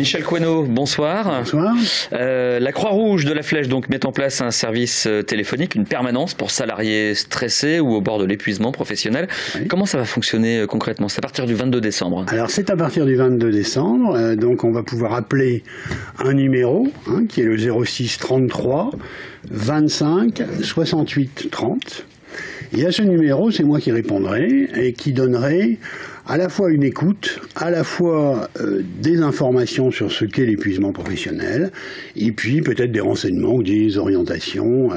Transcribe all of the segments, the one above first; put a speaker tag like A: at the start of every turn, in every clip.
A: Michel Coineau, bonsoir.
B: Bonsoir.
A: La Croix-Rouge de la Flèche donc met en place un service téléphonique, une permanence pour salariés stressés ou au bord de l'épuisement professionnel. Oui. Comment ça va fonctionner concrètement? C'est à partir du 22 décembre.
B: Alors c'est à partir du 22 décembre, donc on va pouvoir appeler un numéro qui est le 06 33 25 68 30. Et à ce numéro, c'est moi qui répondrai et qui donnerai à la fois une écoute, à la fois des informations sur ce qu'est l'épuisement professionnel, et puis peut-être des renseignements ou des orientations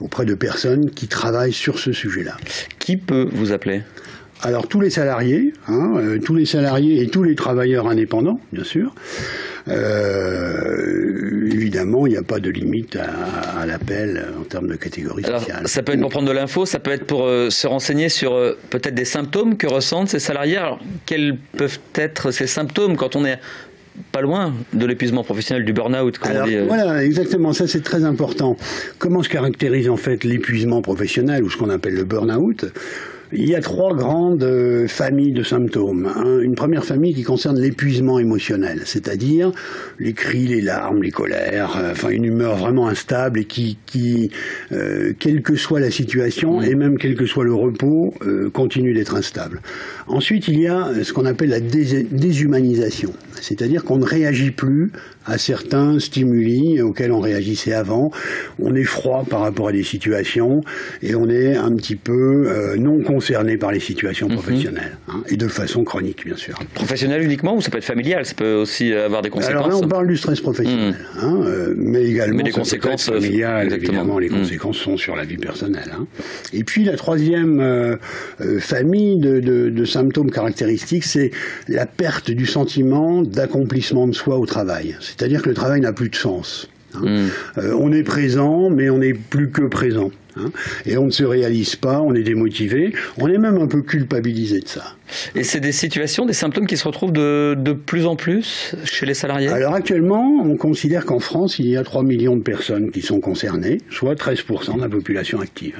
B: auprès de personnes qui travaillent sur ce sujet-là.
A: Qui peut vous appeler ?
B: Alors tous les salariés, tous les salariés et tous les travailleurs indépendants, bien sûr. Évidemment, il n'y a pas de limite à l'appel en termes de catégorie sociale.
A: Alors, ça peut être pour prendre de l'info, ça peut être pour se renseigner sur peut-être des symptômes que ressentent ces salariés. Alors, quels peuvent être ces symptômes quand on est pas loin de l'épuisement professionnel, du burn-out, comme on dit.
B: Voilà, exactement, ça c'est très important. Comment se caractérise en fait l'épuisement professionnel ou ce qu'on appelle le burn-out ? Il y a trois grandes familles de symptômes. Une première famille qui concerne l'épuisement émotionnel, c'est-à-dire les cris, les larmes, les colères, enfin une humeur vraiment instable et qui quelle que soit la situation et même quel que soit le repos, continue d'être instable. Ensuite, il y a ce qu'on appelle la déshumanisation, c'est-à-dire qu'on ne réagit plus à certains stimuli auxquels on réagissait avant. On est froid par rapport à des situations et on est un petit peu non concerné par les situations professionnelles, et de façon chronique, bien sûr.
A: Professionnel uniquement ou ça peut être familial? Ça peut aussi avoir des conséquences?
B: Alors là, on parle du stress professionnel, mais également
A: des conséquences
B: familiales, évidemment, les conséquences sont sur la vie personnelle. Et puis la troisième famille de symptômes caractéristiques, c'est la perte du sentiment d'accomplissement de soi au travail. C'est-à-dire que le travail n'a plus de sens. On est présent, mais on n'est plus que présent. Et on ne se réalise pas, on est démotivé, on est même un peu culpabilisé de ça.
A: Et c'est des situations, des symptômes qui se retrouvent de plus en plus chez les salariés?
B: Alors actuellement, on considère qu'en France, il y a 3 millions de personnes qui sont concernées, soit 13% de la population active.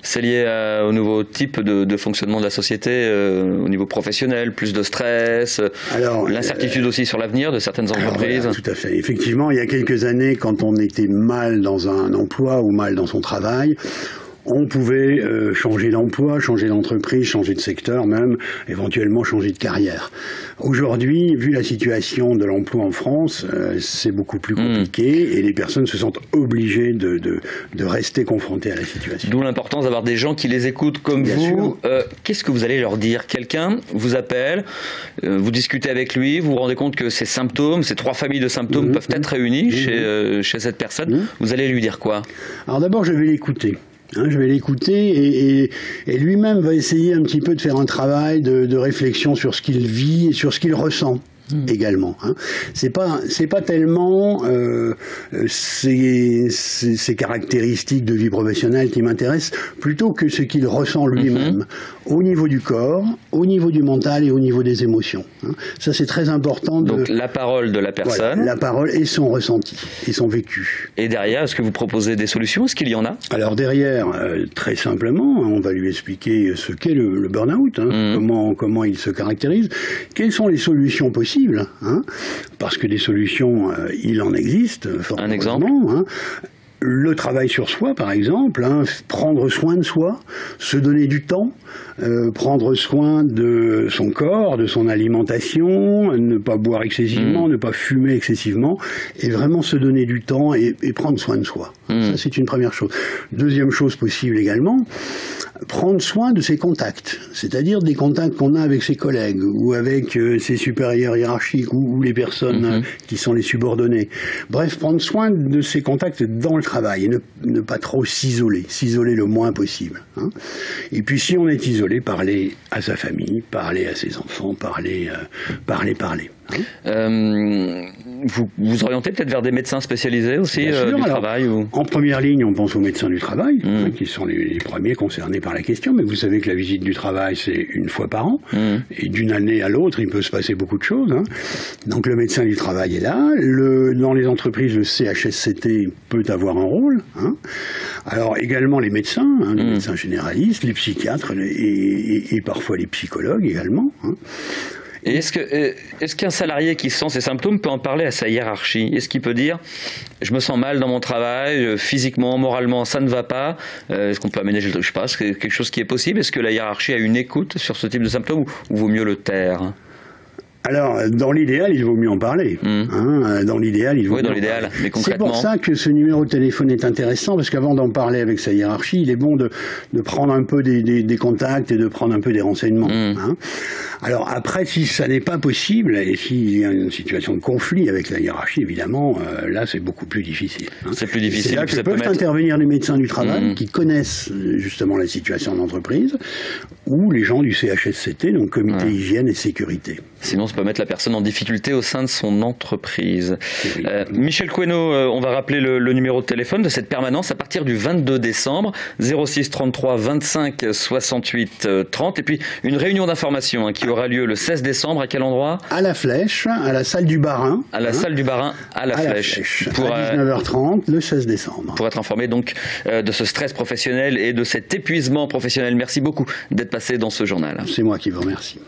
A: C'est lié au nouveau type de fonctionnement de la société, au niveau professionnel, plus de stress, l'incertitude aussi sur l'avenir de certaines entreprises?
B: Voilà, tout à fait. Effectivement, il y a quelques années, quand on était mal dans un emploi ou mal dans son travail, on pouvait changer d'emploi, changer d'entreprise, changer de secteur même, éventuellement changer de carrière. Aujourd'hui, vu la situation de l'emploi en France, c'est beaucoup plus compliqué et les personnes se sentent obligées de rester confrontées à la situation.
A: D'où l'importance d'avoir des gens qui les écoutent comme vous. Qu'est-ce que vous allez leur dire? Quelqu'un vous appelle, vous discutez avec lui, vous vous rendez compte que ces symptômes, ces trois familles de symptômes peuvent être réunis chez cette personne. Vous allez lui dire quoi?
B: Alors d'abord, je vais l'écouter. Je vais l'écouter et lui-même va essayer un petit peu de faire un travail de réflexion sur ce qu'il vit et sur ce qu'il ressent. Également. C'est pas tellement ces caractéristiques de vie professionnelle qui m'intéressent, plutôt que ce qu'il ressent lui-même, au niveau du corps, au niveau du mental et au niveau des émotions. Ça, c'est très important.
A: Donc la parole de la personne.
B: Voilà, la parole et son ressenti, et son vécu.
A: Et derrière, est-ce que vous proposez des solutions? Est-ce qu'il y en a?
B: Alors derrière, très simplement, on va lui expliquer ce qu'est le burn-out, comment il se caractérise, quelles sont les solutions possibles. Parce que des solutions, il en existe, fort heureusement. Un exemple le travail sur soi, par exemple, prendre soin de soi, se donner du temps, prendre soin de son corps, de son alimentation, ne pas boire excessivement, ne pas fumer excessivement, et vraiment se donner du temps et prendre soin de soi. Ça, c'est une première chose. Deuxième chose possible également, prendre soin de ses contacts, c'est-à-dire des contacts qu'on a avec ses collègues ou avec ses supérieurs hiérarchiques ou les personnes qui sont les subordonnés. Bref, prendre soin de ses contacts dans le travail et ne pas trop s'isoler le moins possible. Et puis si on est isolé, parler à sa famille, parler à ses enfants, parler.
A: Vous orientez peut-être vers des médecins spécialisés aussi du travail ou...
B: En première ligne, on pense aux médecins du travail, qui sont les premiers concernés par la question, mais vous savez que la visite du travail, c'est une fois par an, et d'une année à l'autre, il peut se passer beaucoup de choses. Donc le médecin du travail est là, dans les entreprises, le CHSCT peut avoir un rôle. Alors également les médecins, les médecins généralistes, les psychiatres et parfois les psychologues également.
A: Et est-ce qu'un salarié qui sent ces symptômes peut en parler à sa hiérarchie? Est-ce qu'il peut dire « je me sens mal dans mon travail, physiquement, moralement, ça ne va pas ». Est-ce qu'on peut aménager le truc? Je sais pas, c'est quelque chose qui est possible? Est-ce que la hiérarchie a une écoute sur ce type de symptômes ou vaut mieux le taire?
B: Alors, dans l'idéal, il vaut mieux en parler. Dans l'idéal, il vaut mieux en parler.
A: Mais concrètement...
B: C'est pour ça que ce numéro de téléphone est intéressant, parce qu'avant d'en parler avec sa hiérarchie, il est bon de prendre un peu des contacts et de prendre un peu des renseignements. Alors après, si ça n'est pas possible, et s'il y a une situation de conflit avec la hiérarchie, évidemment, là, c'est beaucoup plus difficile.
A: C'est plus difficile.
B: C'est là que peuvent intervenir les médecins du travail qui connaissent justement la situation d'entreprise, ou les gens du CHSCT, donc Comité Hygiène et Sécurité.
A: Sinon, ça peut mettre la personne en difficulté au sein de son entreprise. Michel Queneau, on va rappeler le numéro de téléphone de cette permanence à partir du 22 décembre, 06 33 25 68 30. Et puis, une réunion d'information qui aura lieu le 16 décembre. À quel endroit?
B: À la Flèche, à la salle du Barin.
A: À la salle du Barin, à la Flèche.
B: À 19h30, le 16 décembre.
A: Pour être informé donc de ce stress professionnel et de cet épuisement professionnel. Merci beaucoup d'être passé dans ce journal.
B: C'est moi qui vous remercie.